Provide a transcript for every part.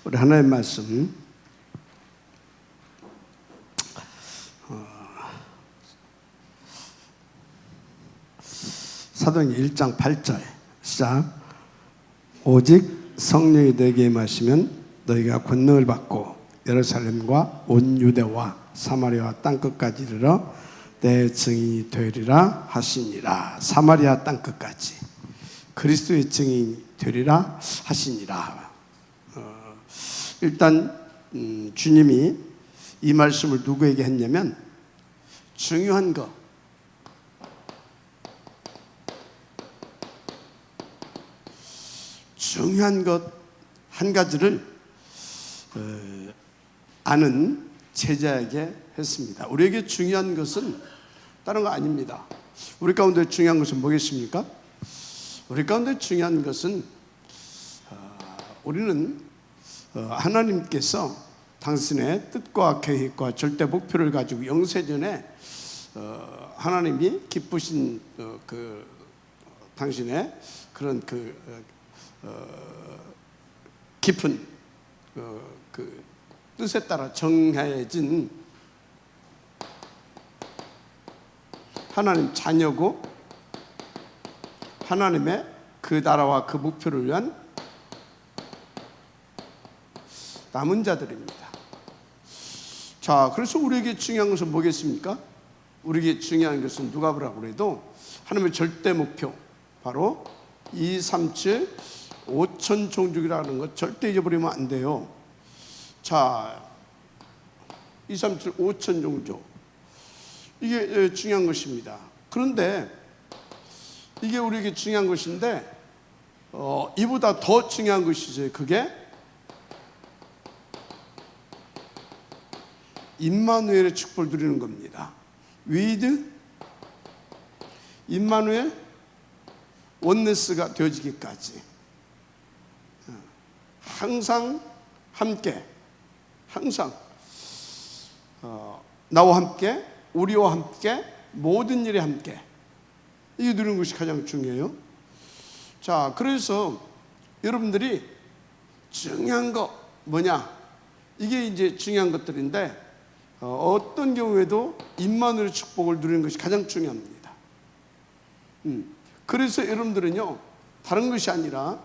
우리 하나님의 말씀 사도행전 1장 8절 시작. 오직 성령이 너에게 임하시면 너희가 권능을 받고 예루살렘과 온 유대와 사마리아 땅끝까지 이르러 내 증인이 되리라 하시니라. 사마리아 땅끝까지 그리스도의 증인이 되리라 하시니라. 일단 주님이 이 말씀을 누구에게 했냐면 중요한 것, 한 가지를 아는 제자에게 했습니다. 우리에게 중요한 것은 다른 거 아닙니다. 우리 가운데 중요한 것은 뭐겠습니까? 우리 가운데 중요한 것은 우리는 하나님께서 당신의 뜻과 계획과 절대 목표를 가지고 영세전에 하나님이 기쁘신 당신의 그런 깊은 그 뜻에 따라 정해진 하나님 자녀고 하나님의 그 나라와 그 목표를 위한 남은 자들입니다. 자, 그래서 우리에게 중요한 것은 뭐겠습니까? 우리에게 중요한 것은 누가 뭐라고 해도 하나님의 절대 목표, 바로 237 5천 종족이라는 것 절대 잊어버리면 안 돼요. 자, 237 5천 종족, 이게 중요한 것입니다. 그런데 이게 우리에게 중요한 것인데 이보다 더 중요한 것이 있어요. 그게 임마누엘의 축복을 누리는 겁니다. with 임마누엘 원네스가 되어지기까지 항상 함께, 항상 나와 함께, 우리와 함께, 모든 일에 함께, 이게 누리는 것이 가장 중요해요. 자, 그래서 여러분들이 중요한 거 뭐냐, 이게 이제 중요한 것들인데 어떤 경우에도 임마누엘의 축복을 누리는 것이 가장 중요합니다. 그래서 여러분들은요, 다른 것이 아니라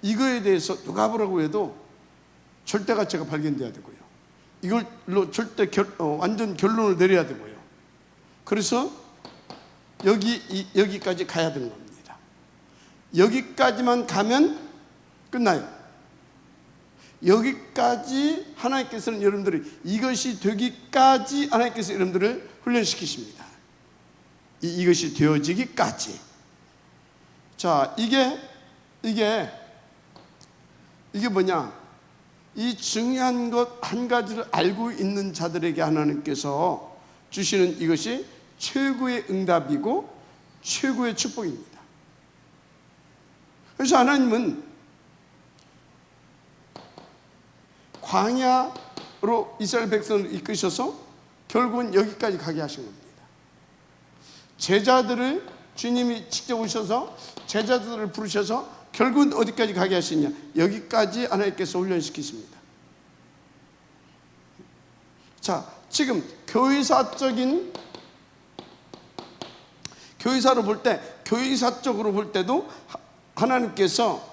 이거에 대해서 누가 뭐라고 해도 절대 가치가 발견돼야 되고요, 이걸로 절대 완전 결론을 내려야 되고요. 그래서 여기까지 가야 되는 겁니다. 여기까지만 가면 끝나요. 여기까지 하나님께서는 여러분들이 이것이 되기까지 하나님께서 여러분들을 훈련시키십니다. 이것이 되어지기까지. 자, 이게 뭐냐? 이 중요한 것 한 가지를 알고 있는 자들에게 하나님께서 주시는 이것이 최고의 응답이고 최고의 축복입니다. 그래서 하나님은 광야로 이스라엘 백성을 이끄셔서 결국은 여기까지 가게 하신 겁니다. 제자들을 주님이 직접 오셔서 제자들을 부르셔서 결국은 어디까지 가게 하시냐? 여기까지 하나님께서 훈련시키십니다. 자, 지금 교회사로 볼 때, 교회사적으로 볼 때도 하나님께서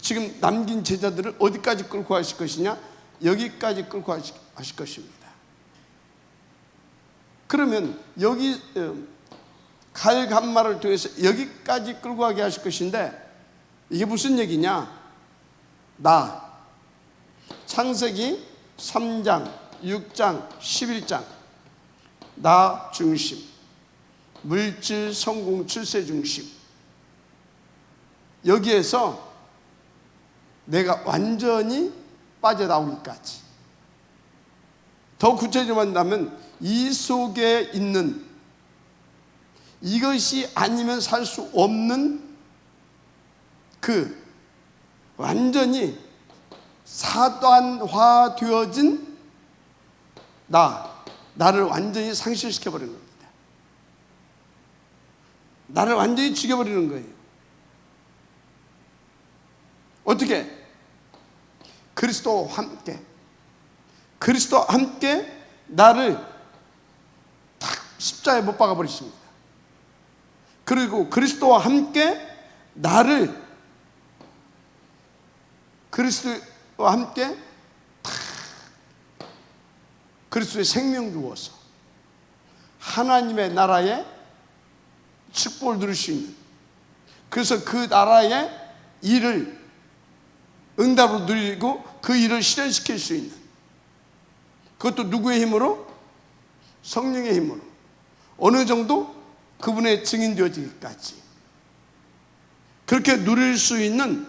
지금 남긴 제자들을 어디까지 끌고 가실 것이냐? 여기까지 끌고 가실 것입니다. 그러면 여기 갈간말을 통해서 여기까지 끌고 가게 하실 것인데, 이게 무슨 얘기냐? 창세기 3장, 6장, 11장 나 중심, 물질, 성공, 출세 중심, 여기에서 내가 완전히 빠져나오기까지. 더 구체적으로 한다면 이 속에 있는, 이것이 아니면 살 수 없는 그 완전히 사단화 되어진 나를 완전히 상실시켜버리는 겁니다. 나를 완전히 죽여버리는 거예요. 어떻게? 그리스도와 함께, 그리스도와 함께 나를 탁 십자가에 못 박아 버리십니다. 그리고 그리스도와 함께 나를, 그리스도와 함께 탁 그리스도의 생명 주어서 하나님의 나라에 축복을 누릴 수 있는, 그래서 그 나라의 일을 응답으로 누리고 그 일을 실현시킬 수 있는, 그것도 누구의 힘으로? 성령의 힘으로. 어느 정도? 그분의 증인 되어지기까지. 그렇게 누릴 수 있는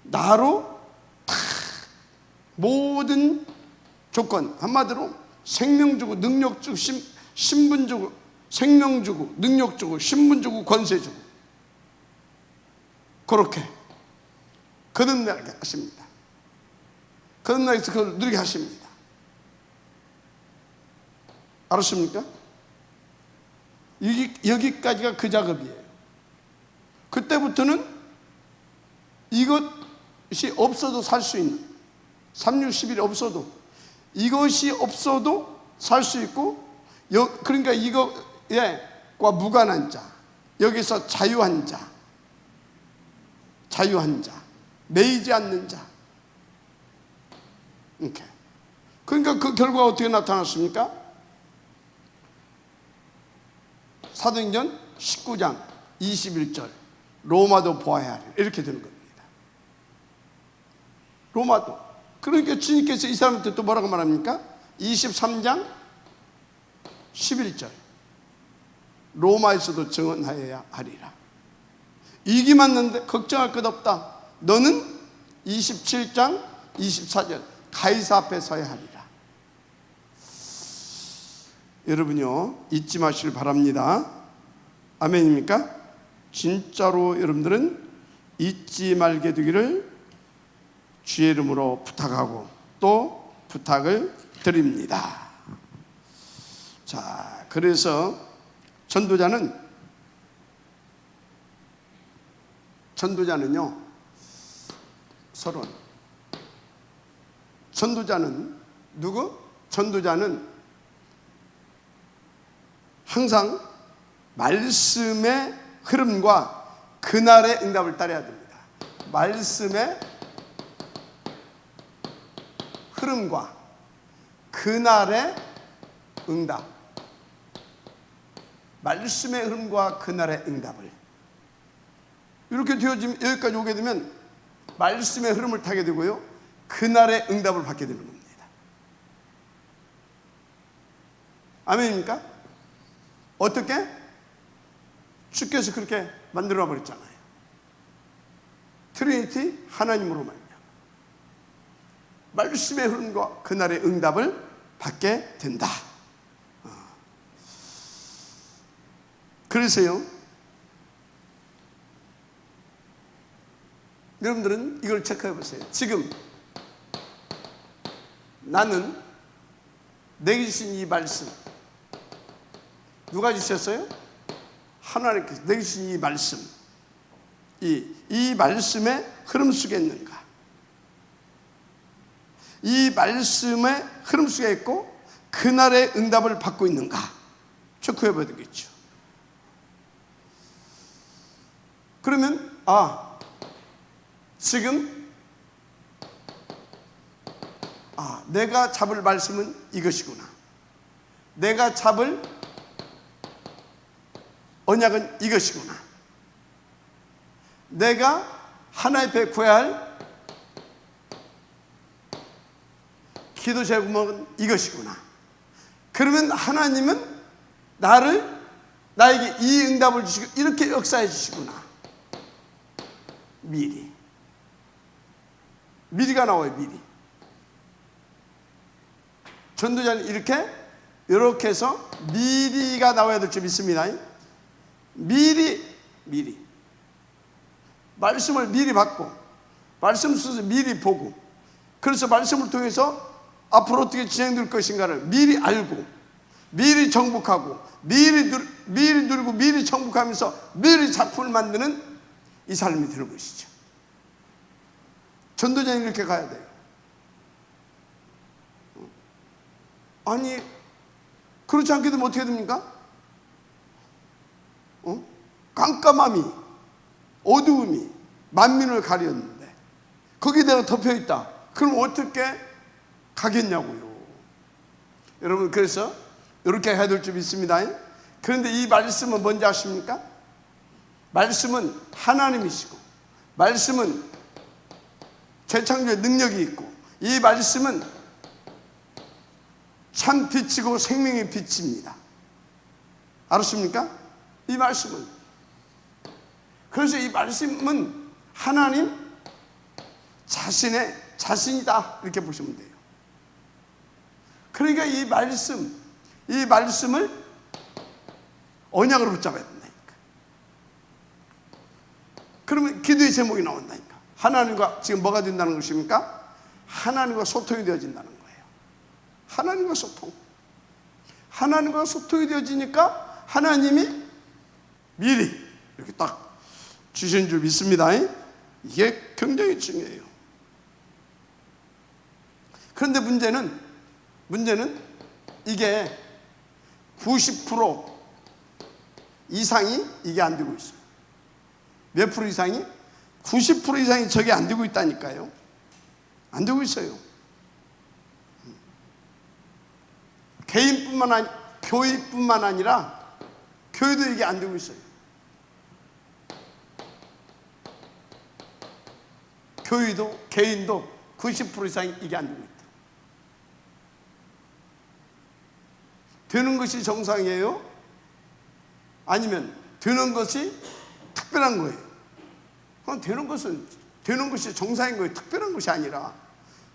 나로 다 모든 조건, 한마디로 생명 주고 능력 주고 신분 주고 생명 주고 능력 주고 신분 주고 권세 주고, 그렇게 거듭나게 하십니다. 거듭나게서 그걸 누리게 하십니다. 알았습니까? 여기까지가 그 작업이에요. 그때부터는 이것이 없어도 살 수 있는, 360일이 없어도, 이것이 없어도 살 수 있고, 그러니까 이거과 무관한 자, 여기서 자유한 자, 자유한 자, 매이지 않는 자. 이렇게. 그러니까 그 결과가 어떻게 나타났습니까? 사도행전 19장 21절, 로마도 보아야 하리, 이렇게 되는 겁니다. 로마도. 그러니까 주님께서 이 사람한테 또 뭐라고 말합니까? 23장 11절, 로마에서도 증언하여야 하리라. 이기 맞는데 걱정할 것 없다. 너는 27장 24절, 가이사 앞에 서야 하리라. 여러분요, 잊지 마시길 바랍니다. 아멘입니까? 진짜로 여러분들은 잊지 말게 되기를 주의 이름으로 부탁하고 또 부탁을 드립니다. 자, 그래서 전도자는요, 전도자는 누구? 전도자는 항상 말씀의 흐름과 그날의 응답을 따라야 됩니다. 말씀의 흐름과 그날의 응답, 말씀의 흐름과 그날의 응답을, 이렇게 되어지면, 여기까지 오게 되면 말씀의 흐름을 타게 되고요, 그날의 응답을 받게 되는 겁니다. 아멘입니까? 어떻게? 주께서 그렇게 만들어 버렸잖아요. 트리니티, 하나님으로 말미암아 말씀의 흐름과 그날의 응답을 받게 된다. 그래서요, 여러분들은 이걸 체크해 보세요. 지금 나는 내게 주신 이 말씀, 누가 주셨어요? 하나님께서 내게 주신 이 말씀, 이 말씀의 흐름 속에 있는가? 이 말씀의 흐름 속에 있고 그날의 응답을 받고 있는가? 체크해 봐야 되겠죠. 그러면 지금 내가 잡을 말씀은 이것이구나, 내가 잡을 언약은 이것이구나, 내가 하나님 앞에 구해야 할 기도 제목은 이것이구나. 그러면 하나님은 나에게 이 응답을 주시고 이렇게 역사해 주시구나. 미리가 나와요. 미리. 전도자는 이렇게 해서 미리가 나와야 될 줄 믿습니다. 미리 말씀을 미리 받고, 말씀 속에서 미리 보고, 그래서 말씀을 통해서 앞으로 어떻게 진행될 것인가를 미리 알고, 미리 정복하고 미리 누리고 미리 정복하면서 미리 작품을 만드는 이 삶이 되는 것이죠. 전도자는 이렇게 가야 돼요. 아니 그렇지 않게 되면 어떻게 됩니까? 깜깜함이, 어두움이 만민을 가렸는데 거기다가 덮여있다. 그럼 어떻게 가겠냐고요. 여러분, 그래서 이렇게 해야 될 줄 믿습니다. 그런데 이 말씀은 뭔지 아십니까? 말씀은 하나님이시고 말씀은 재창조의 능력이 있고 이 말씀은 참 빛이고 생명의 빛입니다. 알았습니까? 이 말씀은. 그래서 이 말씀은 하나님 자신이다 이렇게 보시면 돼요. 그러니까 이 말씀을 언약으로 붙잡아야 된다니까. 그러면 기도의 제목이 나온다니까. 하나님과 지금 뭐가 된다는 것입니까? 하나님과 소통이 되어진다는 거예요. 하나님과 소통이 되어지니까 하나님이 미리 이렇게 딱 주신 줄 믿습니다. 이게 굉장히 중요해요. 그런데 문제는 이게 90% 이상이 이게 안 되고 있어요. 몇 프로 이상이? 90% 이상이 저게 안 되고 있다니까요. 안 되고 있어요. 교회뿐만 아니라 교회도 이게 안 되고 있어요. 교회도 개인도 90% 이상이 이게 안 되고 있다. 되는 것이 정상이에요? 아니면 되는 것이 특별한 거예요? 되는 것이 정상인 거예요. 특별한 것이 아니라.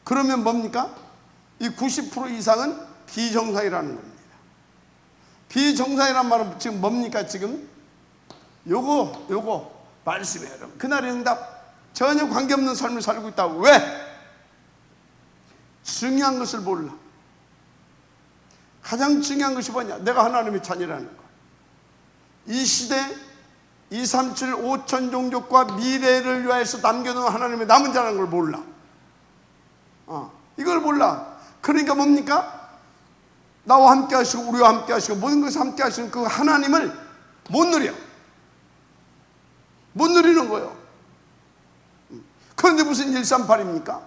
그러면 뭡니까? 이 90% 이상은 비정상이라는 겁니다. 비정상이란 말은 지금 뭡니까? 지금 요거 말씀이에요. 여러분, 그날의 응답 전혀 관계없는 삶을 살고 있다고. 왜? 중요한 것을 몰라. 가장 중요한 것이 뭐냐? 내가 하나님의 자녀라는 거. 이 시대 237 5천 종족과 미래를 위하여서 남겨놓은 하나님의 남은 자라는 걸 몰라. 이걸 몰라. 그러니까 뭡니까? 나와 함께 하시고 우리와 함께 하시고 모든 것을 함께 하시는 그 하나님을 못 누려. 못 누리는 거예요. 그런데 무슨 138입니까?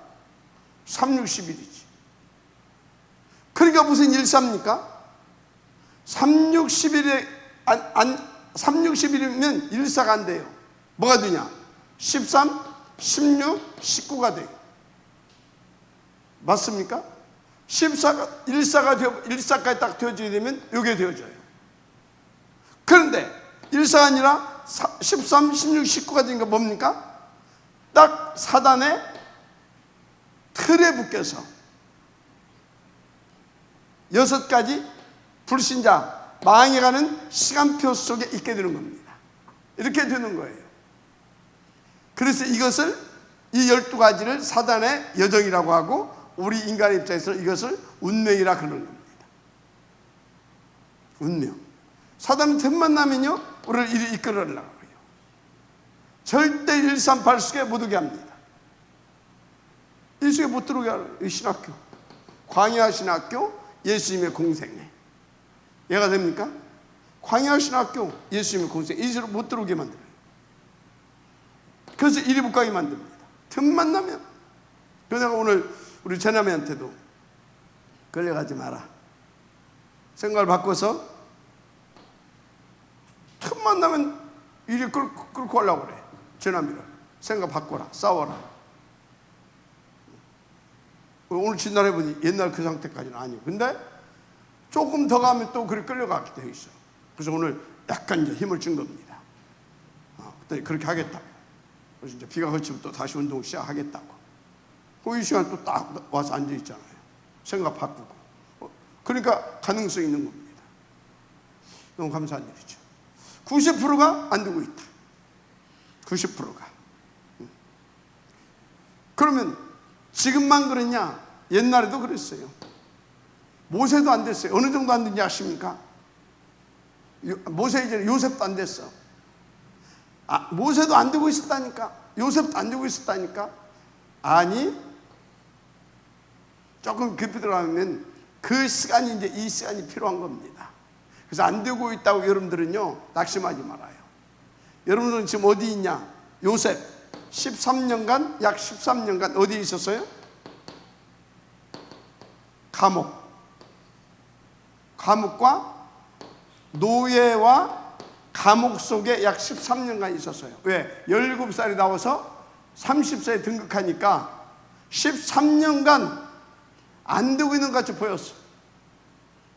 360일이지. 그러니까 무슨 13입니까? 360일이면 14가 안 돼요. 뭐가 되냐? 13, 16, 19가 돼요. 맞습니까? 14까지 딱 되어지게 되면 이게 되어져요. 그런데 14가 아니라 13, 16, 19가 되니까 뭡니까? 딱 사단의 틀에 묶여서 6가지 불신자 망해가는 시간표 속에 있게 되는 겁니다. 이렇게 되는 거예요. 그래서 이것을 이 12가지를 사단의 여정이라고 하고 우리 인간의 입장에서 이것을 운명이라 그러는 겁니다. 운명. 사단은 틈만 나면요 우리를 이리 이끌어내려고 해요. 절대 138 속에 못 오게 합니다. 이 속에 못 들어오게 하는 이 신학교, 광야 신학교, 예수님의 공생애. 얘가 됩니까? 광야 신학교, 예수님의 공생애. 이 속으로 못 들어오게 만들어요. 그래서 이리 못 가게 만듭니다. 틈만 나면. 그래서 내가 오늘 우리 제남이한테도 끌려가지 마라. 생각을 바꿔서 틈만 나면 이리 끌고 가려고 그래. 제남이를. 생각 바꿔라. 싸워라. 오늘 진단해보니 옛날 그 상태까지는 아니에요. 근데 조금 더 가면 또 그렇게 끌려가게 되어 있어. 그래서 오늘 약간 이제 힘을 준 겁니다. 그랬더니 그렇게 하겠다고. 그래서 이제 비가 그치면 또 다시 운동 시작하겠다고. 이 시간 또 딱 와서 앉아 있잖아요. 생각 바꾸고. 그러니까 가능성이 있는 겁니다. 너무 감사한 일이죠. 90%가 안 되고 있다. 90%가. 그러면 지금만 그랬냐? 옛날에도 그랬어요. 모세도 안 됐어요. 어느 정도 안 된지 아십니까? 모세 이제 요셉도 안 됐어. 모세도 안 되고 있었다니까. 요셉도 안 되고 있었다니까. 아니, 조금 깊이 들어가면 그 시간이 이제 이 시간이 필요한 겁니다. 그래서 안 되고 있다고 여러분들은요, 낙심하지 말아요. 여러분들은 지금 어디 있냐? 요셉 13년간, 약 13년간 어디에 있었어요? 감옥과 노예와 감옥 속에 약 13년간 있었어요. 왜? 17살이 나와서 30세에 등극하니까 13년간 안 되고 있는 것 같이 보였어.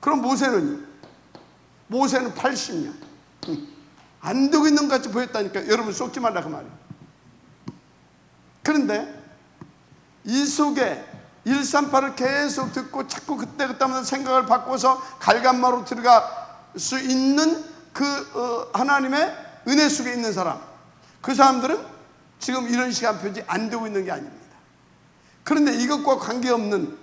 그럼 모세는 80년 안 되고 있는 것 같이 보였다니까. 여러분 속지 말라 그 말이에요. 그런데 이 속에 138을 계속 듣고 자꾸 그때마다 생각을 바꿔서 갈감마로 들어갈 수 있는 그 하나님의 은혜 속에 있는 사람, 그 사람들은 지금 이런 시간표지 안 되고 있는 게 아닙니다. 그런데 이것과 관계없는,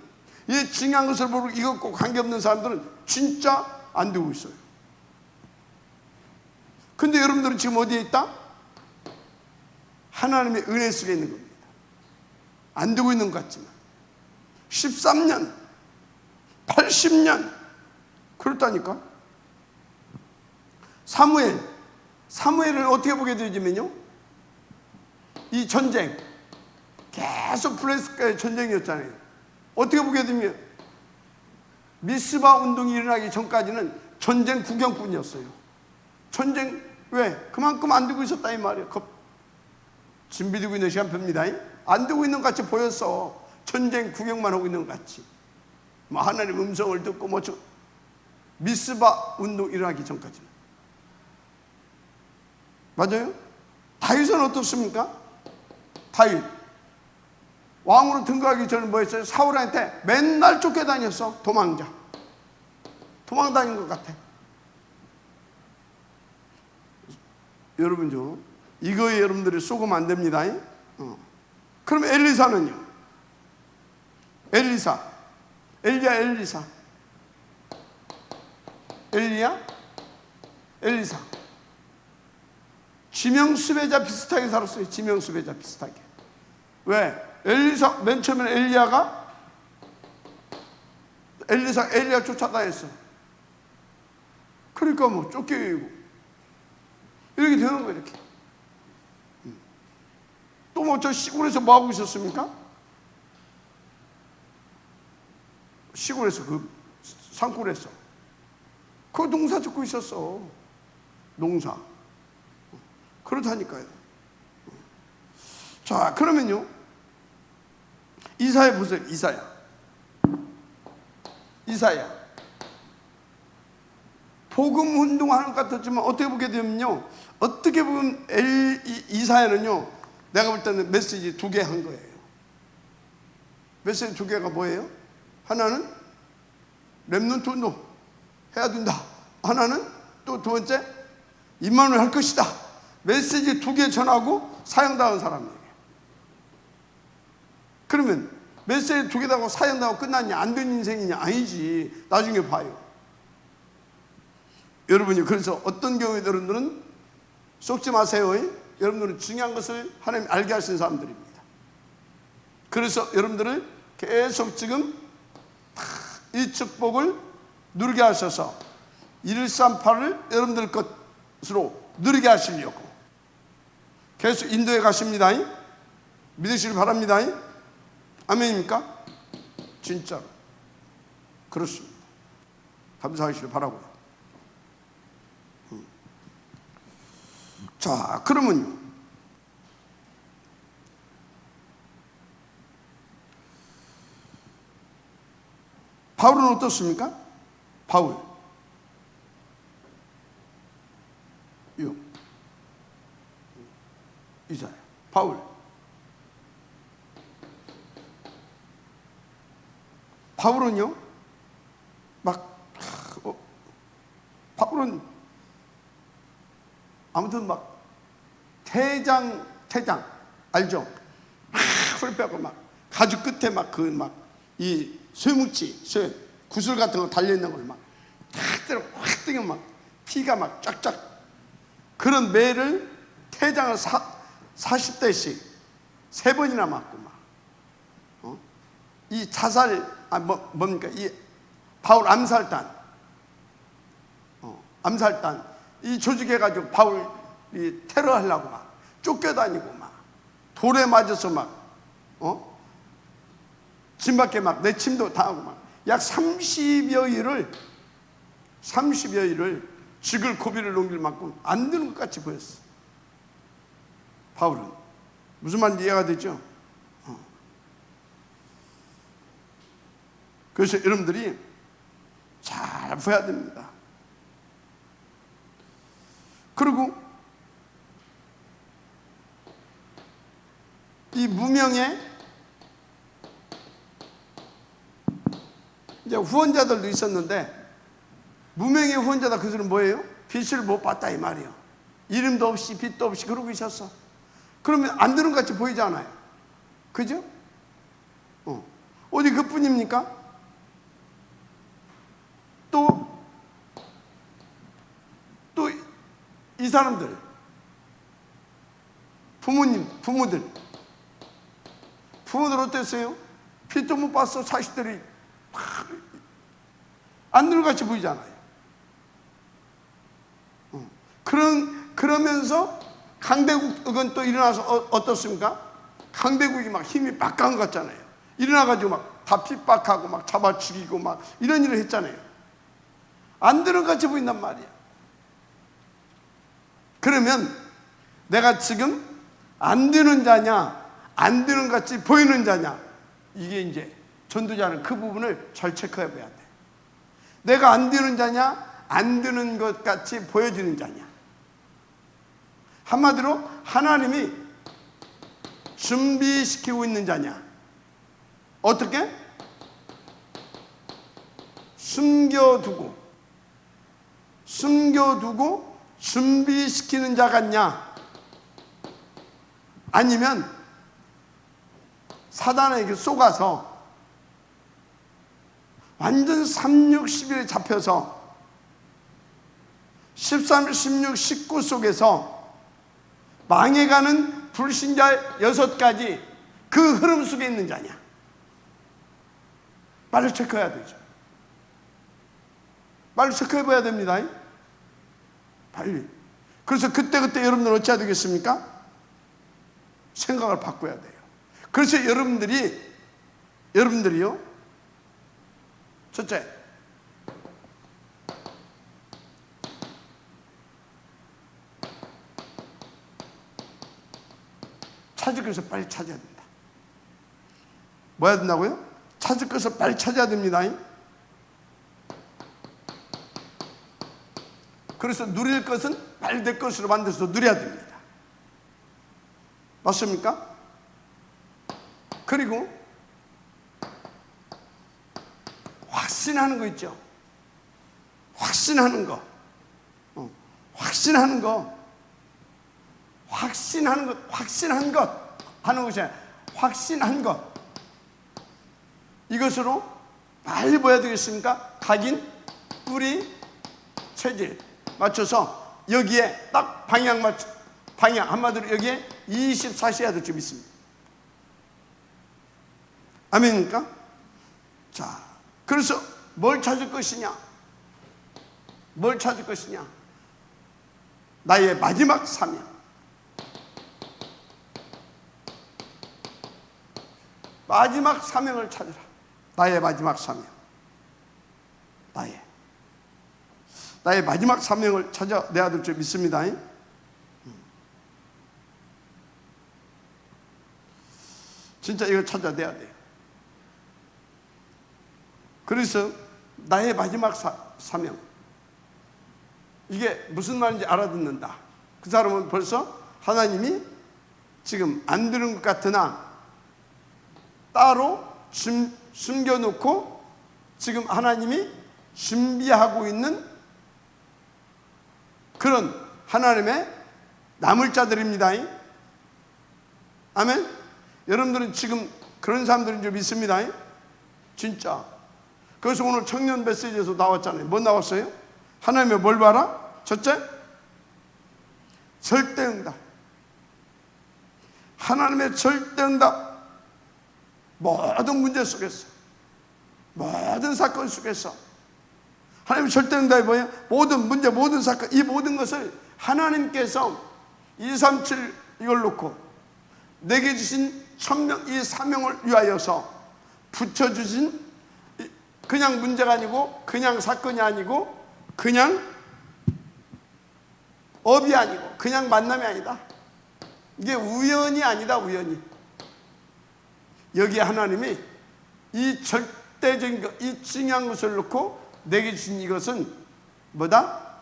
이 중요한 것을 모르고 이것과 관계없는 사람들은 진짜 안 되고 있어요. 근데 여러분들은 지금 어디에 있다? 하나님의 은혜 속에 있는 겁니다. 안 되고 있는 것 같지만 13년 80년 그렇다니까. 사무엘을 어떻게 보게 되냐면요, 이 전쟁 계속 블레셋과의 전쟁이었잖아요. 어떻게 보게 되면 미스바 운동이 일어나기 전까지는 전쟁 구경꾼이었어요. 전쟁, 왜? 그만큼 안 되고 있었다 이 말이에요. 준비되고 있는 시간표입니다. 안 되고 있는 것 같이 보였어. 전쟁 구경만 하고 있는 것 같이. 뭐 하나님 음성을 듣고 미스바 운동 일어나기 전까지는. 맞아요? 다윗은 어떻습니까? 다윗 왕으로 등극하기 전에 뭐 했어요? 사울한테 맨날 쫓겨다녔어. 도망 다닌 것 같아. 여러분요, 이거에 여러분들이 속으면 안 됩니다. 그럼 엘리사는요? 엘리사 지명수배자 비슷하게 살았어요. 지명수배자 비슷하게. 왜? 엘리사 맨 처음에는 엘리야 쫓아다녔어. 그러니까 뭐 쫓기고 이렇게 되는 거예요. 이렇게. 또 뭐 저 시골에서 뭐 하고 있었습니까? 시골에서 그 산골에서 그 농사 짓고 있었어. 농사. 그렇다니까요. 자, 그러면요, 이사야 보세요. 이사야 복음 운동하는 것 같았지만 어떻게 보게 되면요, 어떻게 보면 이사야는요, 내가 볼 때는 메시지 2개 한 거예요. 메시지 2개가 뭐예요? 하나는 렘넌트 운동 해야 된다. 하나는 또 두 번째 임마누엘 할 것이다. 메시지 2개 전하고 사형당한 사람이에요. 그러면 메시지 2개 당하고 사형당하고 끝났냐? 안 된 인생이냐? 아니지. 나중에 봐요. 여러분이 그래서 어떤 경우에 여러분들은 속지 마세요. 여러분들은 중요한 것을 하나님 알게 하시는 사람들입니다. 그래서 여러분들을 계속 지금 이 축복을 누리게 하셔서 138을 여러분들 것으로 누리게 하시려고 계속 인도에 가십니다. 믿으시길 바랍니다. 아멘입니까? 진짜로 그렇습니다. 감사하시길 바라고요. 자, 그러면요, 바울은 어떻습니까? 바울 이사야 바울은요, 바울은 아무튼 태장 알죠? 술 빼고 가죽 끝에 이 쇠뭉치, 구슬 같은 거 달려있는 걸 막 탁 때려 확 뜨면 막 피가 막 쫙쫙. 그런 매를 태장을 40대씩 3번이나 맞고 막 이 자살 뭡니까 이 바울 암살단 암살단 이 조직해가지고 바울이 테러하려고 막 쫓겨다니고 막 돌에 맞아서 막 집 밖에 막 내침도 당하고 막 약 30여 일을 지글 고비를 넘길 만큼 안 되는 것 같이 보였어. 바울은 무슨 말인지 이해가 되죠? 그래서 여러분들이 잘 봐야 됩니다. 그리고 이 무명의 이제 후원자들도 있었는데, 무명의 후원자다 그 소리는 뭐예요? 빛을 못 봤다 이 말이에요. 이름도 없이 빛도 없이 그러고 있었어. 그러면 안 되는 것 같이 보이잖아요. 그죠? 어디 그뿐입니까? 또 이 사람들 부모들 어땠어요? 빛도 못 봤어. 자식들이 안 되는 것 같이 보이잖아요. 그러면서 강대국은 또 일어나서 어떻습니까? 강대국이 막 힘이 막강한 것 같잖아요. 일어나가지고 막 다 핍박하고 막 잡아 죽이고 막 이런 일을 했잖아요. 안 되는 것 같이 보인단 말이야. 그러면 내가 지금 안 되는 자냐, 안 되는 것 같이 보이는 자냐, 이게 이제 전도자는 그 부분을 잘 체크해 봐야 돼. 내가 안 되는 자냐, 안 되는 것 같이 보여지는 자냐. 한마디로 하나님이 준비시키고 있는 자냐. 어떻게? 숨겨두고 준비시키는 자 같냐? 아니면 사단에게 속아서 완전 36, 11에 잡혀서 13, 16, 19 속에서 망해가는 불신자 6가지 그 흐름 속에 있는 자냐? 빨리 체크해야 되죠. 빨리 체크해 봐야 됩니다. 빨리. 그래서 그때 여러분들 어찌해야 되겠습니까? 생각을 바꿔야 돼요. 그래서 여러분들이요, 첫째, 찾을 것을 빨리 찾아야 됩니다. 뭐 해야 된다고요? 찾을 것을 빨리 찾아야 됩니다. 그래서 누릴 것은 빨리 내 것으로 만들어서 누려야 됩니다. 맞습니까? 그리고 확신하는 거 있죠. 확신한 것 하는 것이 아니라 확신한 것. 이것으로 빨리 뭐 해야 되겠습니까? 각인, 뿌리, 체질 맞춰서 여기에 딱 방향 한마디로 여기에 24시 해야 될 줄 믿습니다. 아멘입니까? 자, 그래서 뭘 찾을 것이냐? 나의 마지막 사명. 마지막 사명을 찾으라. 나의 마지막 사명. 나의 마지막 사명을 찾아내야 될 줄 믿습니다. 진짜 이걸 찾아내야 돼요. 그래서 나의 마지막 사명, 이게 무슨 말인지 알아듣는다. 그 사람은 벌써 하나님이 지금 안 되는 것 같으나 따로 숨겨놓고 지금 하나님이 준비하고 있는 그런 하나님의 남을 자들입니다. 아멘. 여러분들은 지금 그런 사람들인 줄 믿습니다. 진짜 그래서 오늘 청년 메시지에서 나왔잖아요. 뭐 나왔어요? 하나님의 뭘 봐라? 첫째, 절대응답. 하나님의 절대응답. 모든 문제 속에서, 모든 사건 속에서 하나님의 절대응답이 뭐예요? 모든 문제, 모든 사건, 이 모든 것을 하나님께서 237 이걸 놓고 내게 주신 천명, 이 사명을 위하여서 붙여주신, 그냥 문제가 아니고, 그냥 사건이 아니고, 그냥 업이 아니고, 그냥 만남이 아니다. 이게 우연이 아니다. 우연이. 여기 하나님이 이 절대적인 것, 이 중요한 것을 놓고 내게 주신 이것은 뭐다?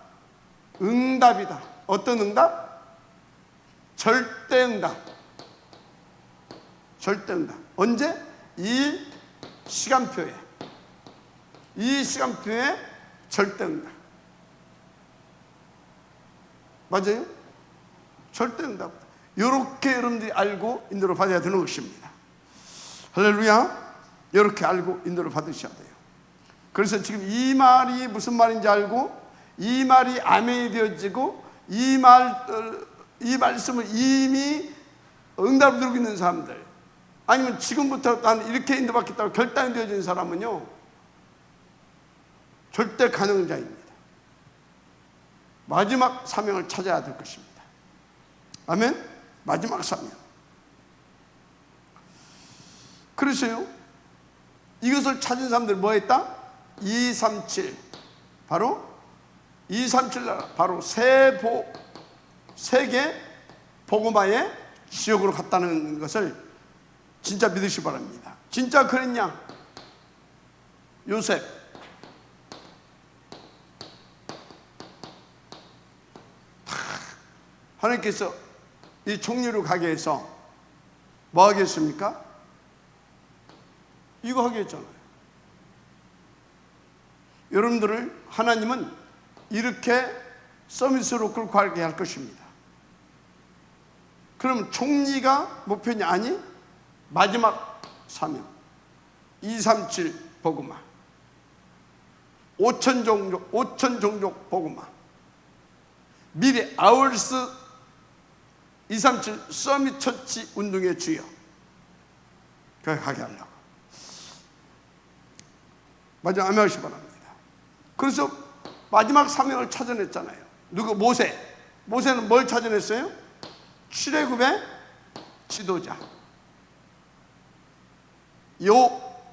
응답이다. 어떤 응답? 절대응답. 절대응답. 언제? 이 시간표에, 이 시간표에 절대응답. 맞아요? 절대응답. 이렇게 여러분들이 알고 인도를 받아야 되는 것입니다. 할렐루야. 이렇게 알고 인도를 받으셔야 돼요. 그래서 지금 이 말이 무슨 말인지 알고, 이 말이 아멘이 되어지고, 이 말씀을 이미 응답을 누리고 있는 사람들, 아니면 지금부터 나는 이렇게 인도받겠다고 결단이 되어진 사람은요, 절대 가능자입니다. 마지막 사명을 찾아야 될 것입니다. 아멘? 마지막 사명. 그래서요, 이것을 찾은 사람들 뭐 했다? 237. 바로 237 나라, 바로 세계 복음화의 지역으로 갔다는 것을 진짜 믿으시기 바랍니다. 진짜 그랬냐? 요셉, 하나님께서 이 총리로 가게 해서 뭐 하겠습니까? 이거 하게 했잖아요. 여러분들을 하나님은 이렇게 서밋으로 끌고 가게 할 것입니다. 그럼 총리가 목표냐? 아니, 마지막 사명 237 복음화, 5천 종족 복음화, 미래 아울스 237 서밋 처치 운동의 주요, 그렇게 가게 하려고. 마지막 아멘하시기 바랍니다. 그래서 마지막 사명을 찾아냈잖아요. 누구? 모세는 뭘 찾아냈어요? 출애굽의 지도자.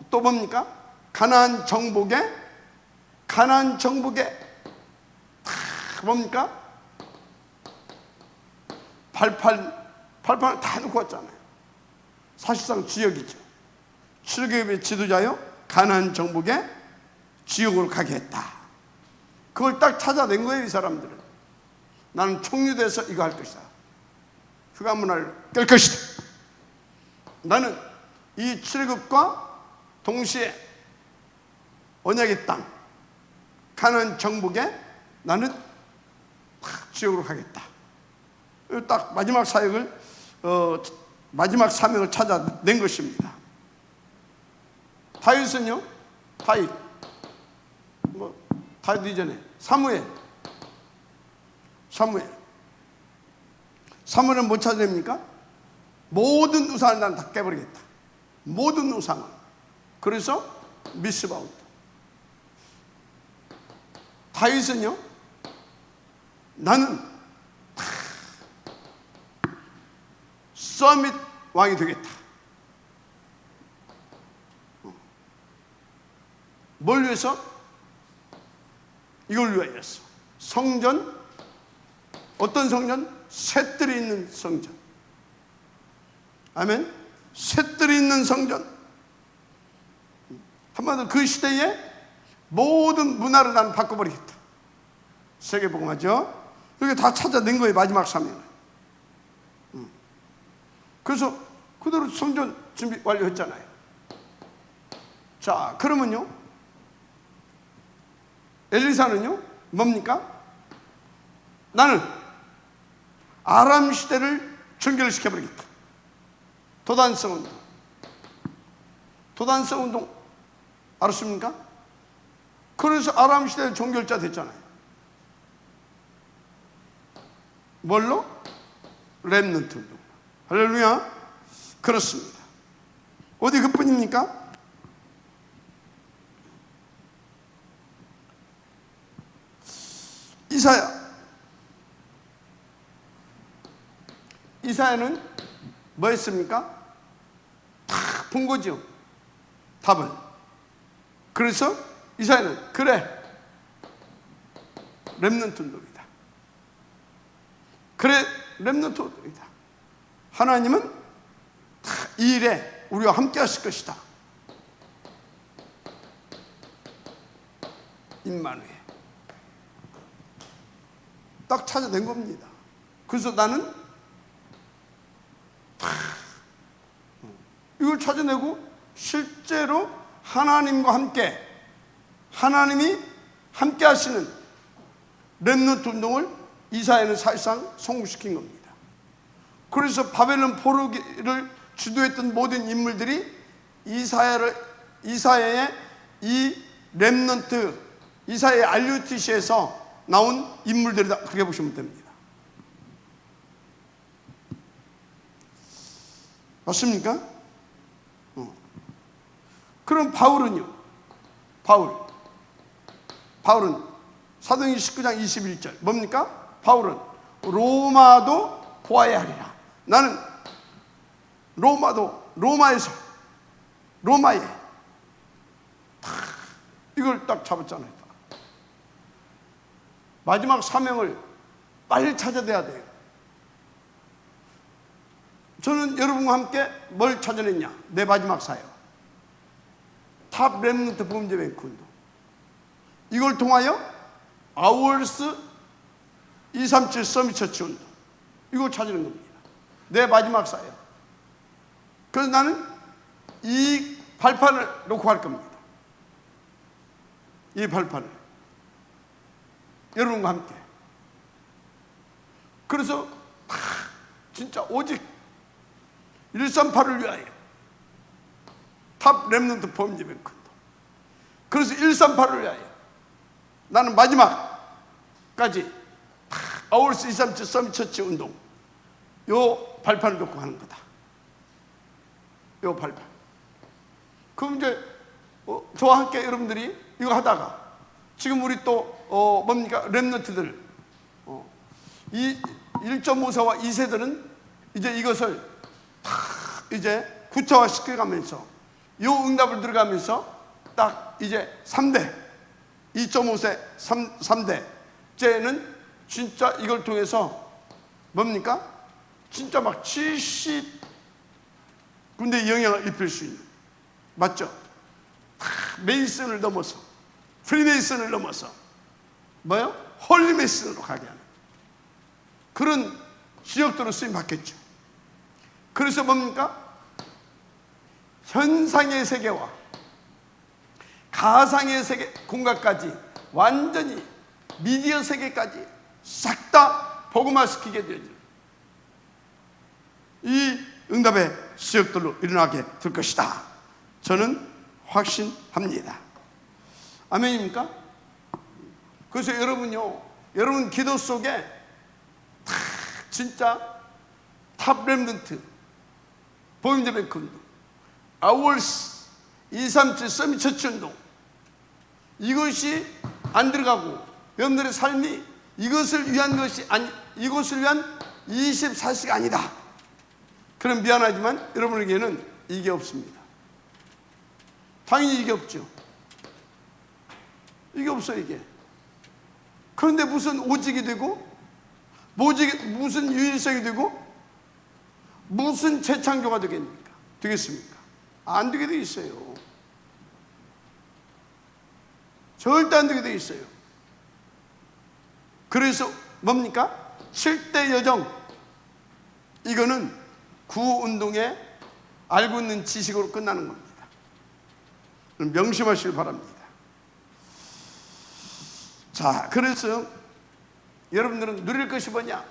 또 뭡니까? 가나안 정복의 뭡니까? 발판을 다 놓고 왔잖아요. 사실상 지역이죠. 출애굽의 지도자요, 가나안 정복의 지역으로 가게 했다. 그걸 딱 찾아낸 거예요. 이 사람들은 나는 총리돼서 이거 할 것이다. 휴가 문화를 깰 것이다. 나는 이 출애굽과 동시에 언약의 땅 가나안 정복에 나는 지역으로 가겠다. 딱 마지막 사역을 마지막 사명을 찾아낸 것입니다. 다윗은요? 다윗 이전에 사무엘은 뭐 찾아냅니까? 모든 우상을 난 다 깨버리겠다. 모든 우상을. 그래서 미스바부터. 다윗은요, 나는 서밋 왕이 되겠다. 뭘 위해서? 이걸 위하여서. 성전, 어떤 성전? 셋들이 있는 성전. 아멘. 셋들이 있는 성전. 한마디로 그 시대에 모든 문화를 나는 바꿔버리겠다. 세계복음화죠. 이렇게 다 찾아낸 거예요. 마지막 사명을. 그래서 그대로 성전 준비 완료했잖아요. 자, 그러면요, 엘리사는요 뭡니까? 나는 아람 시대를 전결시켜버리겠다. 도단성 운동 알았습니까? 그래서 아람 시대의 종결자 됐잖아요. 뭘로? 렘넌트 운동. 할렐루야. 그렇습니다. 어디 그뿐입니까? 이사야는 뭐 했습니까? 다 본 거죠, 답을. 그래서 이사야는 그래, 렘넌트 운동이다. 그래, 렘넌트 운동이다. 하나님은 다 이 일에 우리와 함께 하실 것이다. 임마누엘. 딱 찾아낸 겁니다. 그래서 나는 이걸 찾아내고 실제로 하나님과 함께, 하나님이 함께 하시는 렘넌트 운동을 이사야는 사실상 성공시킨 겁니다. 그래서 바벨론 포로기를 주도했던 모든 인물들이 이사야의 이 렘넌트, 이사야의 RUTC에서 나온 인물들이다, 그렇게 보시면 됩니다. 맞습니까? 그럼 바울은요? 바울은 사도행전 19장 21절 뭡니까? 바울은 로마도 보아야 하리라. 나는 로마에 이걸 딱 잡았잖아요. 마지막 사명을 빨리 찾아내야 돼요. 저는 여러분과 함께 뭘 찾아냈냐? 내 마지막 사역, 탑 렘넌트 복음제뱅크 운동. 이걸 통하여 아워스 237 서밋 처치 운동, 이걸 찾아낸 겁니다. 내 마지막 사역. 그래서 나는 이 발판을 놓고 할 겁니다. 이 발판을 여러분과 함께. 그래서 진짜 오직 138을 위하여 탑 렘넌트 복음제뱅크 운동. 그래서 138을 위하여 나는 마지막까지 아워스 237 서밋 처치 운동, 요 발판을 놓고 하는 거다. 요 발판. 그럼 이제 저와 함께 여러분들이 이거 하다가 지금 우리 또 뭡니까? 렘넌트들, 이 1.5세와 2세들은 이제 이것을 다 이제 구체화 시켜가면서 요 응답을 들어가면서 딱 이제 3대, 2.5세 3대째는 진짜 이걸 통해서 뭡니까? 진짜 막 70군데 영향을 입힐 수 있는, 맞죠? 메이슨을 넘어서, 프리메이슨을 넘어서 뭐요? 홀리메이슨으로 가게 하는 그런 지역도로 쓰임 받겠죠. 그래서 뭡니까? 현상의 세계와 가상의 세계 공간까지 완전히 미디어 세계까지 싹 다 복음화시키게 되죠. 이 응답의 지역들로 일어나게 될 것이다. 저는 확신합니다. 아멘입니까? 그래서 여러분요, 여러분 기도 속에 다 진짜 탑 렘넌트 복음제뱅크 운동, 아워스 237 서밋 처치 운동, 이것이 안 들어가고 여러분들의 삶이 이것을 위한 것이 아니, 이것을 위한 24시가 아니다. 그럼 미안하지만 여러분에게는 이게 없습니다. 당연히 이게 없죠. 이게 없어요, 이게. 그런데 무슨 오직이 되고, 무슨 유일성이 되고, 무슨 재창조가 되겠습니까? 안 되게 돼 있어요. 절대 안 되게 돼 있어요. 그래서 뭡니까? 7대 여정, 이거는 구운동에 알고 있는 지식으로 끝나는 겁니다. 명심하시길 바랍니다. 자, 그래서 여러분들은 누릴 것이 뭐냐?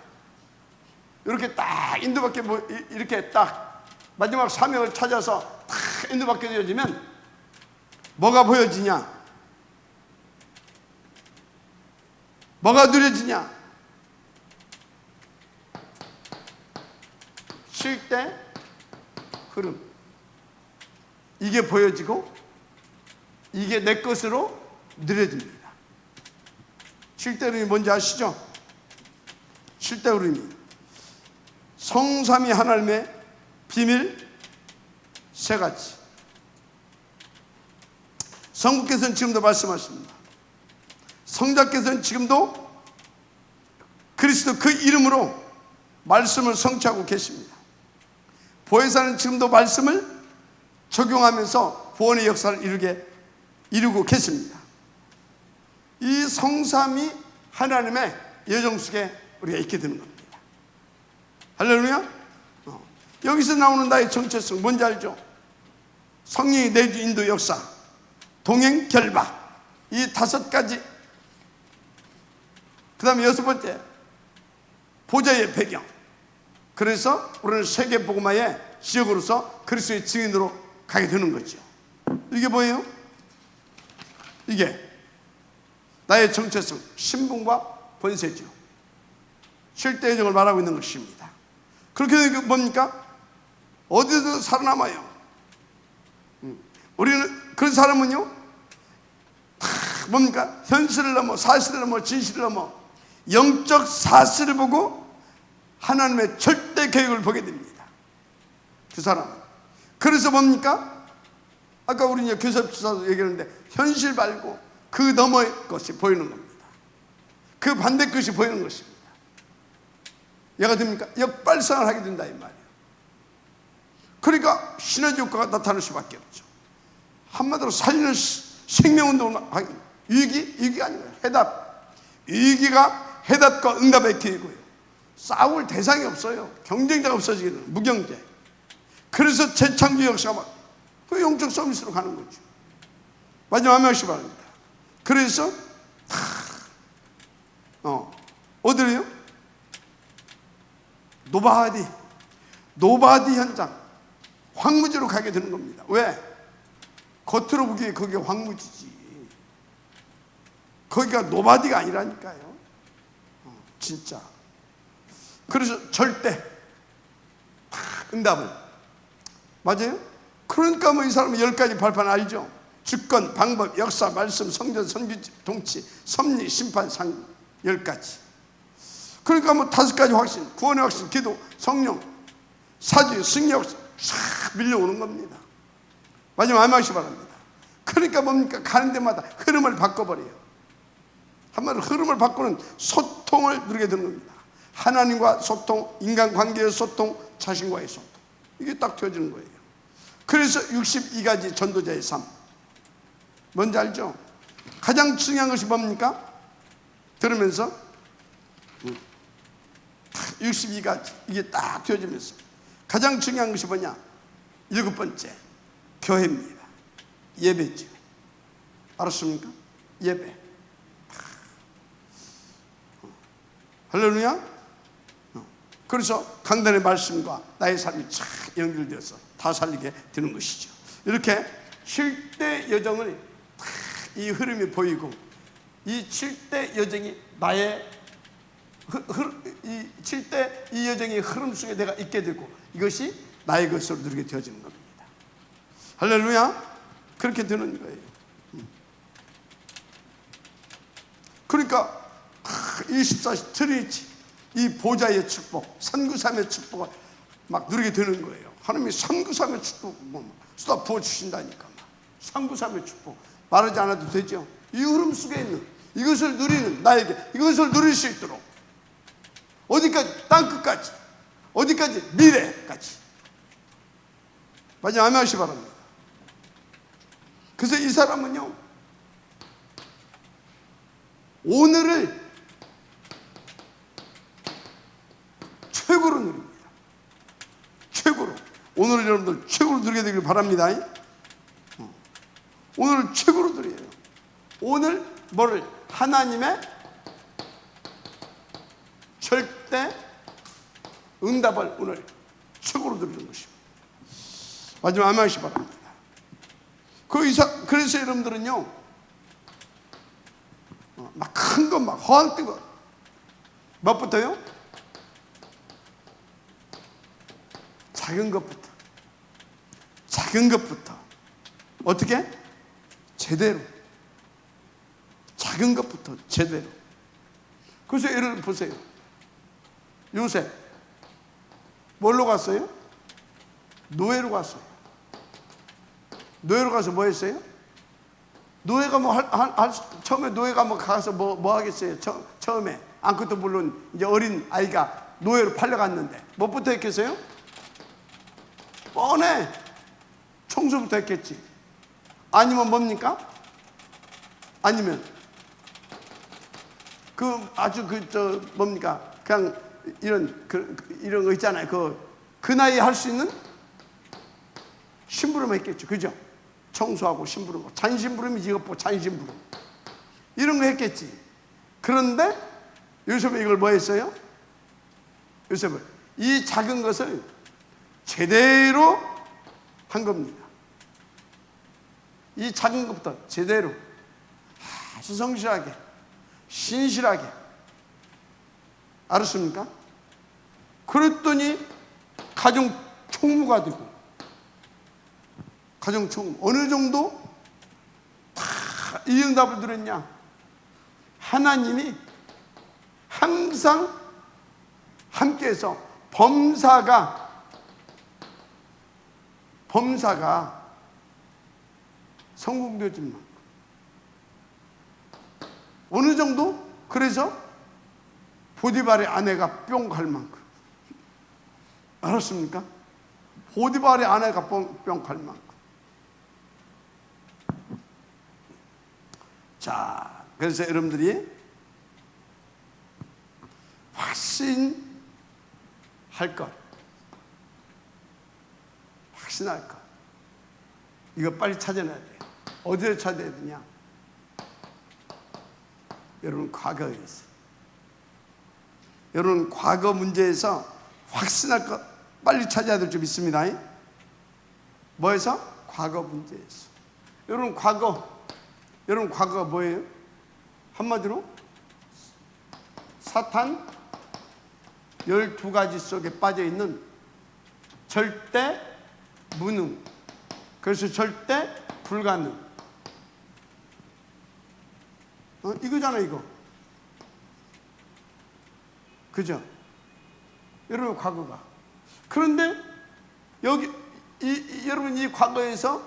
이렇게 딱 인도받게, 이렇게 딱 마지막 사명을 찾아서 딱 인도받게 되어지면 뭐가 보여지냐? 뭐가 누려지냐? 쉴 때 흐름. 이게 보여지고 이게 내 것으로 누려집니다. 쉴 때 흐름이 뭔지 아시죠? 쉴 때 흐름이 성삼위 하나님의 비밀 세 가지. 성부께서는 지금도 말씀하십니다. 성자께서는 지금도 그리스도 그 이름으로 말씀을 성취하고 계십니다. 보혜사는 지금도 말씀을 적용하면서 구원의 역사를 이루고 계십니다. 이 성삼위 하나님의 여정 속에 우리가 있게 되는 겁니다. 할렐루야. 여기서 나오는 나의 정체성 뭔지 알죠? 성령의 내주 인도 역사, 동행 결박, 이 다섯 가지. 그 다음에 여섯 번째, 보좌의 배경. 그래서 우리는 세계 복음화의 지역으로서 그리스도의 증인으로 가게 되는 거죠. 이게 뭐예요? 이게 나의 정체성, 신분과 권세죠. 쉴때 여정을 말하고 있는 것입니다. 그렇게 되면 뭡니까? 어디서 살아남아요? 우리는 그런 사람은요, 뭡니까? 현실을 넘어, 사실을 넘어, 진실을 넘어 영적 사실을 보고 하나님의 절대 계획을 보게 됩니다. 그 사람은. 그래서 뭡니까? 아까 우리 이제 교섭사도 얘기했는데 현실 말고 그 너머의 것이 보이는 겁니다. 그 반대 것이 보이는 것입니다. 얘가 됩니까? 역발상을 하게 된다 이 말이에요. 그러니까 시너지 효과가 나타날 수밖에 없죠. 한마디로 살리는 생명운동을 하기, 위기가 아니고요. 해답. 위기가 해답과 응답의 기회고요. 싸울 대상이 없어요. 경쟁자가 없어지게 되는 무경제. 그래서 재창조 역사가 그 영적 서비스로 가는 거죠. 마지막 한 명씩 바랍니다. 그래서 어디로요? 노바디 현장, 황무지로 가게 되는 겁니다. 왜? 겉으로 보기에 거기가 황무지지, 거기가 노바디가 아니라니까요. 진짜. 그래서 절대 응답을. 맞아요? 그러니까 뭐 이 사람은 10가지 발판 알죠? 주권, 방법, 역사, 말씀, 성전, 선지, 통치, 섭리, 심판, 상 10가지. 그러니까 뭐 5가지 확신, 구원의 확신, 기도, 성령, 사주, 승리 확신 싹 밀려오는 겁니다. 마지막 한 말씩 바랍니다. 그러니까 뭡니까? 가는 데마다 흐름을 바꿔버려요. 한마디로 흐름을 바꾸는 소통을 누리게 되는 겁니다. 하나님과 소통, 인간관계의 소통, 자신과의 소통. 이게 딱 되어지는 거예요. 그래서 62가지 전도자의 삶. 뭔지 알죠? 가장 중요한 것이 뭡니까? 들으면서 62가지 이게 딱 되어지면서 가장 중요한 것이 뭐냐? 7번째, 교회입니다. 예배죠. 알았습니까? 예배. 할렐루야. 그래서 강단의 말씀과 나의 삶이 쫙 연결되어서 다 살리게 되는 것이죠. 이렇게 쉴 때 여정을 이 흐름이 보이고, 이 쉴 때 여정이 나의 칠 때 이 여정의 흐름 속에 내가 있게 되고 이것이 나의 것으로 누리게 되어지는 겁니다. 할렐루야. 그렇게 되는 거예요. 그러니까 24시 트리니티, 이 보좌의 축복, 선구삼의 축복을 막 누리게 되는 거예요. 하나님이 선구삼의 축복 쏟아 부어주신다니까. 선구삼의 축복 말하지 않아도 되죠. 이 흐름 속에 있는 이것을 누리는 나에게 이것을 누릴 수 있도록, 어디까지? 땅끝까지, 어디까지? 미래까지. 마지막 아멘하시 바랍니다. 그래서 이 사람은요, 오늘을 최고로 누립니다. 최고로. 오늘을 여러분들 최고로 누리게 되길 바랍니다. 오늘을 최고로 누려요. 오늘 뭐를? 하나님의 절대 응답을 오늘 최고로 누리는 것입니다. 마지막 아멘하시 바랍니다. 그래서 여러분들은요, 막 큰 거 막 허황 뜨고. 뭐부터요? 작은 것부터. 작은 것부터. 어떻게? 제대로. 작은 것부터 제대로. 그래서 예를 보세요. 요셉 뭘로 갔어요? 노예로 갔어요. 노예로 가서 뭐 했어요? 노예가 뭐 처음에 노예가 뭐 가서 뭐 하겠어요? 처음에 아무것도 물론 이제 어린 아이가 노예로 팔려갔는데 뭐부터 했겠어요? 뻔해. 청소부터 했겠지. 아니면 뭡니까? 아니면 아주 뭡니까? 그냥 이런 거 있잖아요. 그 나이에 할 수 있는 심부름 했겠죠. 그죠? 청소하고 심부름, 잔심부름이지. 이것 보고 잔심부름 이런 거 했겠지. 그런데 요셉은 이걸 뭐 했어요? 요셉은 이 작은 것을 제대로 한 겁니다. 이 작은 것부터 제대로 아주 성실하게 신실하게. 알았습니까? 그랬더니 가정 총무가 되고. 가정 총무 어느 정도 다 이 응답을 들었냐? 하나님이 항상 함께해서 범사가 성공되어진 만큼. 어느 정도? 그래서 보디발의 아내가 뿅 갈 만큼. 알았습니까? 보디발의 아내가 뿅 갈 만큼. 자, 그래서 여러분들이 확신할 것, 확신할 것, 이거 빨리 찾아내야 돼요. 어디에 찾아야 되냐? 여러분 과거에 있어. 여러분 과거 문제에서 확신할 것 빨리 찾아야 될 줄 믿습니다. 뭐에서? 과거 문제에서. 여러분 과거가 뭐예요? 한마디로 사탄 12가지 속에 빠져있는 절대 무능, 그래서 절대 불가능. 이거잖아 이거. 그죠? 여러분 과거가. 그런데 여기 여러분 이 과거에서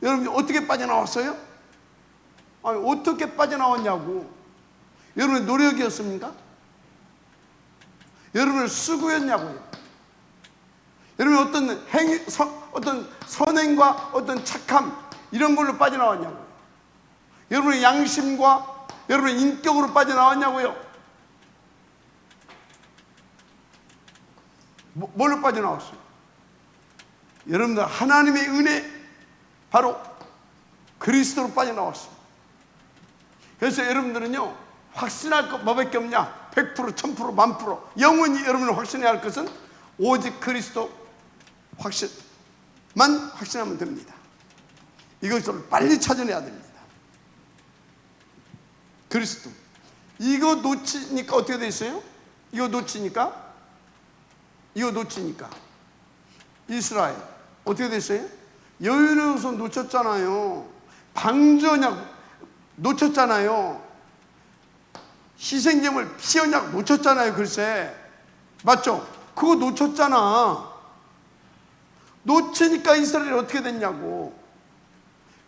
여러분이 어떻게 빠져나왔어요? 아니 어떻게 빠져나왔냐고. 여러분의 노력이었습니까? 여러분의 수고였냐고요. 여러분이 어떤 선행과 어떤 착함 이런 걸로 빠져나왔냐고요. 여러분의 양심과 여러분의 인격으로 빠져나왔냐고요. 뭘로 빠져나왔어요? 여러분들 하나님의 은혜, 바로 그리스도로 빠져나왔습니다. 그래서 여러분들은요 확신할 것 뭐밖에 없냐? 100%, 1000%, 10,000% 영원히 여러분이 확신해야 할 것은 오직 그리스도 확신만 확신하면 됩니다. 이것을 빨리 찾아내야 됩니다. 그리스도. 이거 놓치니까 어떻게 돼 있어요? 이거 놓치니까 이스라엘 어떻게 됐어요? 여인으로서 놓쳤잖아요. 방전약 놓쳤잖아요. 희생제물 피언약 놓쳤잖아요. 글쎄 맞죠? 그거 놓쳤잖아. 놓치니까 이스라엘이 어떻게 됐냐고.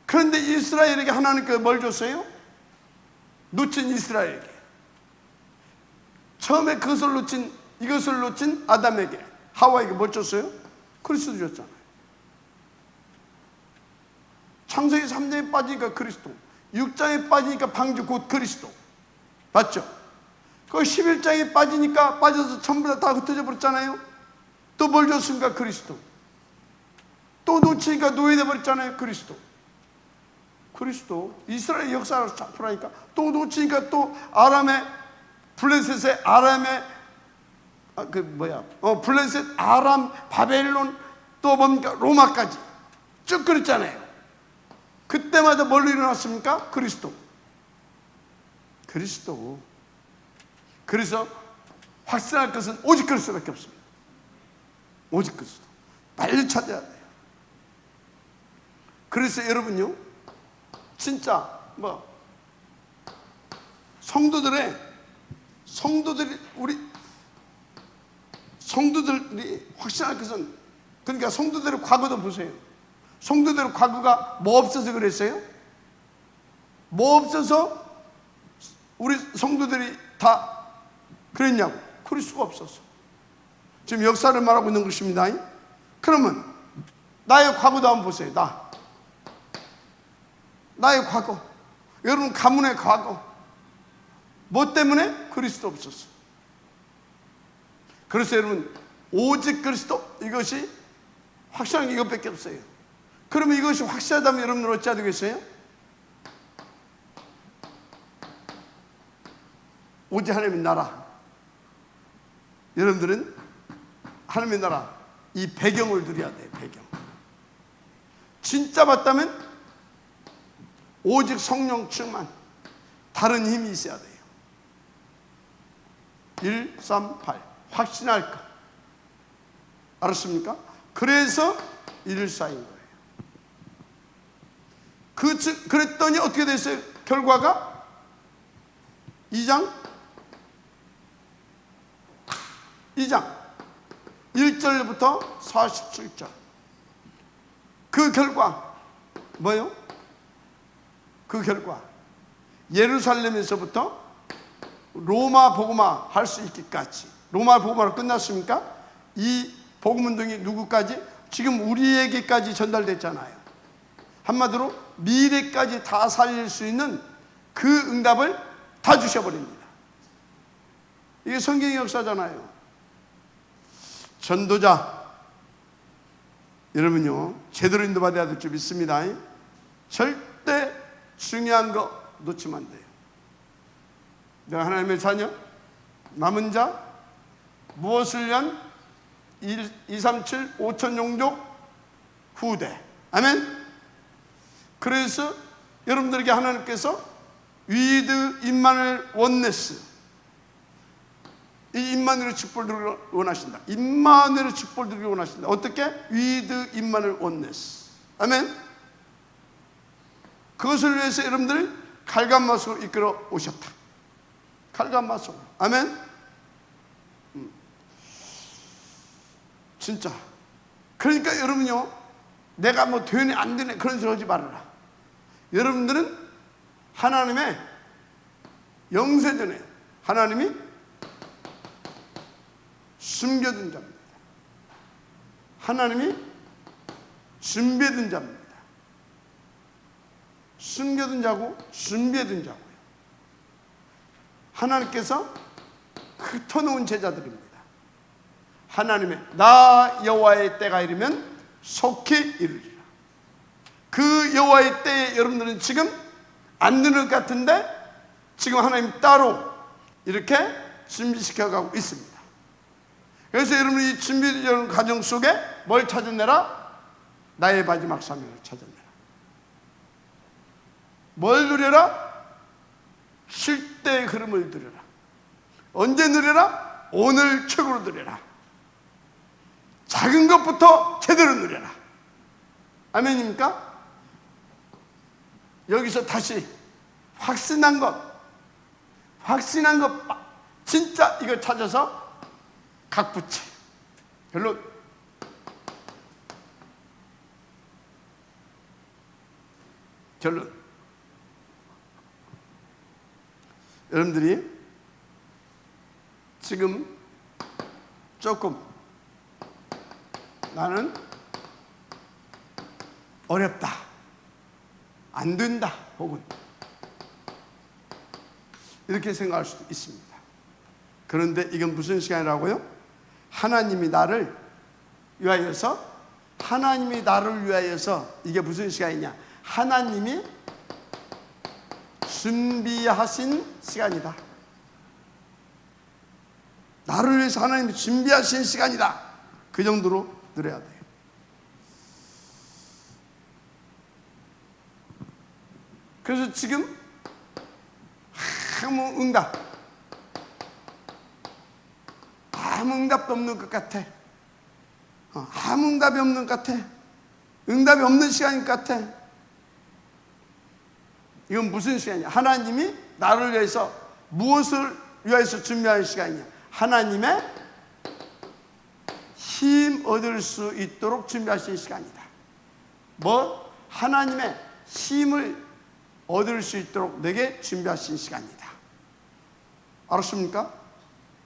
그런데 이스라엘에게 하나님께서 뭘 줬어요? 놓친 이스라엘에게. 처음에 이것을 놓친 아담에게, 하와에게 뭘 줬어요? 그리스도 줬잖아요. 창세기 3장에 빠지니까 그리스도, 6장에 빠지니까 방주 곧 그리스도. 맞죠? 그 11장에 빠져서 전부 다 흩어져 버렸잖아요. 또 뭘 줬습니까? 그리스도. 또 놓치니까 노예돼 버렸잖아요. 그리스도. 이스라엘 역사를 잡으라니까. 또 놓치니까 또 블레셋의 아람의 블레셋, 아람, 바벨론, 또 뭡니까? 로마까지 쭉 그랬잖아요. 그때마다 뭘로 일어났습니까? 그리스도. 그리스도. 그래서 확신할 것은 오직 그리스도밖에 없습니다. 오직 그리스도. 빨리 찾아야 돼요. 그래서 여러분요, 진짜 우리 성도들이 확신할 것은, 그러니까 성도들의 과거도 보세요. 성도들의 과거가 뭐 없어서 그랬어요? 뭐 없어서 우리 성도들이 다 그랬냐고? 그럴 수가 없었어. 지금 역사를 말하고 있는 것입니다. 그러면 나의 과거도 한번 보세요. 나의 과거, 여러분 가문의 과거, 뭐 때문에? 그리스도 없었어. 그래서 여러분, 오직 그리스도, 이것이 확실한 게 이것밖에 없어요. 그러면 이것이 확실하다면 여러분들 어찌해야 되겠어요? 오직 하나님의 나라. 여러분들은 하나님의 나라, 이 배경을 누려야 돼요. 배경. 진짜 맞다면 오직 성령 충만, 다른 힘이 있어야 돼요. 1, 3, 8 확신할 것. 알았습니까? 그래서 114인 거예요. 그랬더니 어떻게 됐어요? 결과가 2장 1절부터 47절. 그 결과 뭐예요? 그 결과 예루살렘에서부터 로마 복음화 할 수 있기까지. 로마 복음화로 끝났습니까? 이 복음 운동이 누구까지? 지금 우리에게까지 전달됐잖아요. 한마디로 미래까지 다 살릴 수 있는 그 응답을 다 주셔버립니다. 이게 성경의 역사잖아요. 전도자, 여러분요, 제대로 인도받아야 될 줄 믿습니다. 절대 중요한 거 놓치면 안 돼요. 내가 하나님의 자녀, 남은 자, 무엇을 위한 237 5천 종족 후대. 아멘. 그래서 여러분들에게 하나님께서 위드 임마누엘 원네스, 이 임마누엘의 축복을 드리기를 원하신다. 임마누엘의 축복을 드리기를 원하신다. 어떻게? 위드 임마누엘 원네스. 아멘. 그것을 위해서 여러분들 갈감마속으로 이끌어 오셨다. 갈감마속으로. 아멘. 진짜. 그러니까 여러분요, 내가 뭐 되네 안 되네 그런 소리 하지 말아라. 여러분들은 하나님의 영세전에 하나님이 숨겨둔 자입니다. 하나님이 준비해둔 자입니다. 숨겨둔 자고 준비해둔 자고요. 하나님께서 흩어놓은 제자들입니다. 하나님의 나 여호와의 때가 이르면 속히 이르리라. 그 여호와의 때에 여러분들은 지금 안 되는 것 같은데 지금 하나님 따로 이렇게 준비시켜가고 있습니다. 그래서 여러분이 준비되는 과정 속에 뭘 찾아내라? 나의 마지막 사명을 찾아내라. 뭘 누려라? 쉴 때의 흐름을 누려라. 언제 누려라? 오늘 최고로 누려라. 작은 것부터 제대로 누려라. 아멘입니까? 여기서 다시 확신한 것 진짜 이거 찾아서 각부채. 결론. 여러분들이 지금 조금 나는 어렵다, 안 된다, 혹은 이렇게 생각할 수도 있습니다. 그런데 이건 무슨 시간이라고요? 하나님이 나를 위하여서, 이게 무슨 시간이냐? 하나님이 준비하신 시간이다. 나를 위해서 하나님이 준비하신 시간이다. 그 정도로 누려야 돼요. 그래서 지금 아무 응답도 없는 것 같아. 아무 응답이 없는 것 같아. 응답이 없는 시간인 것 같아. 이건 무슨 시간이야? 하나님이 나를 위해서 무엇을 위해서 준비하는 시간이냐? 하나님의 힘 얻을 수 있도록 준비하신 시간이다. 뭐? 하나님의 힘을 얻을 수 있도록 내게 준비하신 시간이다. 알았습니까?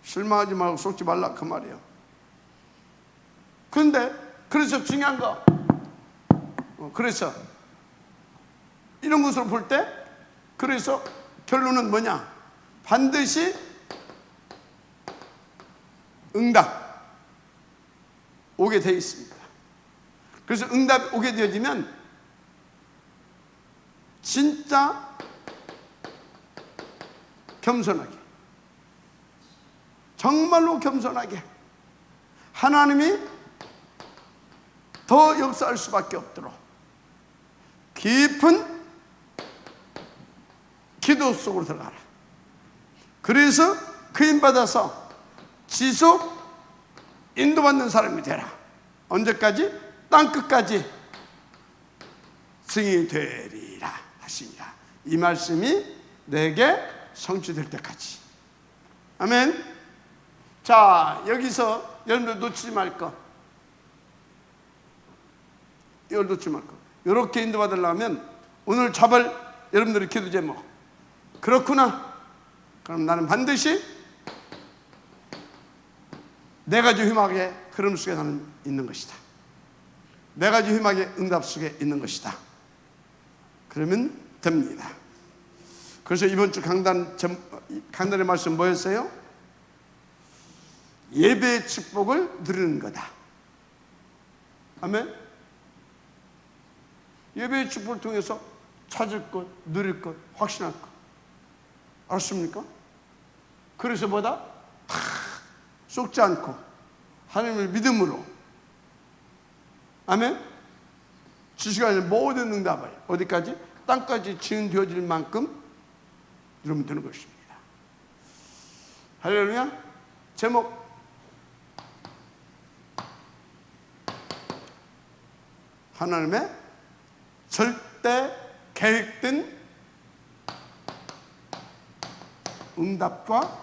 실망하지 말고 속지 말라 그 말이에요. 그런데 그래서 중요한 거, 그래서 이런 것으로 볼 때, 그래서 결론은 뭐냐? 반드시 응답 오게 되어 있습니다. 그래서 응답이 오게 되어지면 진짜 겸손하게, 정말로 겸손하게 하나님이 더 역사할 수밖에 없도록 깊은 기도 속으로 들어가라. 그래서 그 힘받아서 지속 인도받는 사람이 되라. 언제까지? 땅끝까지 승인이 되리라 하시니라. 이 말씀이 내게 성취될 때까지. 아멘. 자, 여기서 여러분들 놓치지 말 것, 이걸 놓치지 말 것. 이렇게 인도받으려면 오늘 잡을 여러분들의 기도 제목, 그렇구나, 그럼 나는 반드시 네 가지 희망의 흐름 속에 나는 있는 것이다. 네 가지 희망의 응답 속에 있는 것이다. 그러면 됩니다. 그래서 이번 주 강단의 말씀 뭐였어요? 예배의 축복을 누리는 거다. 아멘. 예배의 축복을 통해서 찾을 것, 누릴 것, 확신할 것. 알았습니까? 그래서 뭐다? 쏟지 않고 하나님을 믿음으로, 아멘, 지시간의 모든 응답을 어디까지? 땅까지 지은되어질 만큼 이러면 되는 것입니다. 할렐루야. 제목, 하나님의 절대 계획된 응답과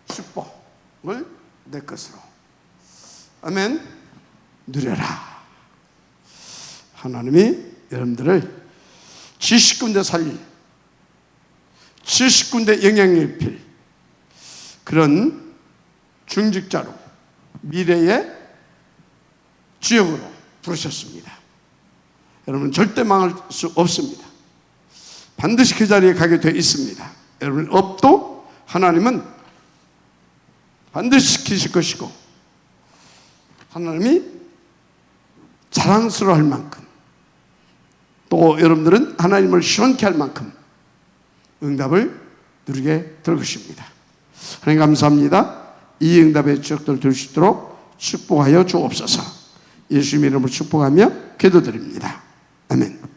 축복을 내 것으로, 아멘, 누려라. 하나님이 여러분들을 70군데 살릴, 70군데 영향력 입힐 그런 중직자로, 미래의 주역으로 부르셨습니다. 여러분 절대 망할 수 없습니다. 반드시 그 자리에 가게 되어 있습니다. 여러분 업도 하나님은 반드시 지키실 것이고, 하나님이 자랑스러워할 만큼, 또 여러분들은 하나님을 시원케 할 만큼 응답을 누리게 될 것입니다. 하나님 감사합니다. 이 응답의 축복들 될 수 있도록 축복하여 주옵소서. 예수님의 이름으로 축복하며 기도드립니다. 아멘.